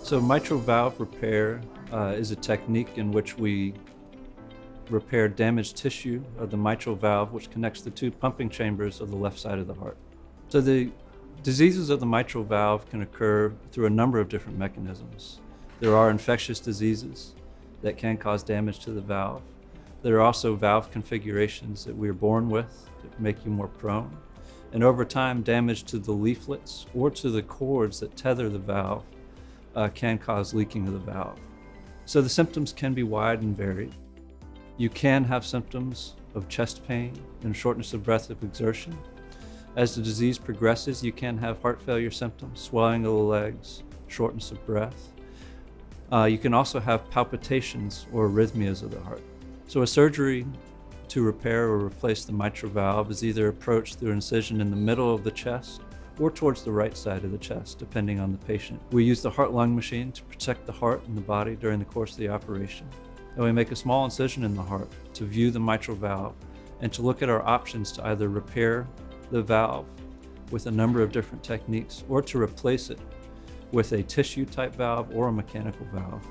So mitral valve repair is a technique in which we repair damaged tissue of the mitral valve, which connects the two pumping chambers of the left side of the heart. So the diseases of the mitral valve can occur through a number of different mechanisms. There are infectious diseases that can cause damage to the valve. There are also valve configurations that we are born with that make you more prone. And over time, damage to the leaflets or to the cords that tether the valve can cause leaking of the valve. So the symptoms can be wide and varied. You can have symptoms of chest pain and shortness of breath of exertion. As the disease progresses, you can have heart failure symptoms, swelling of the legs, shortness of breath. You can also have palpitations or arrhythmias of the heart. So a surgery to repair or replace the mitral valve is either approached through incision in the middle of the chest or towards the right side of the chest, depending on the patient. We use the heart-lung machine to protect the heart and the body during the course of the operation. And we make a small incision in the heart to view the mitral valve and to look at our options to either repair the valve with a number of different techniques or to replace it with a tissue type valve or a mechanical valve.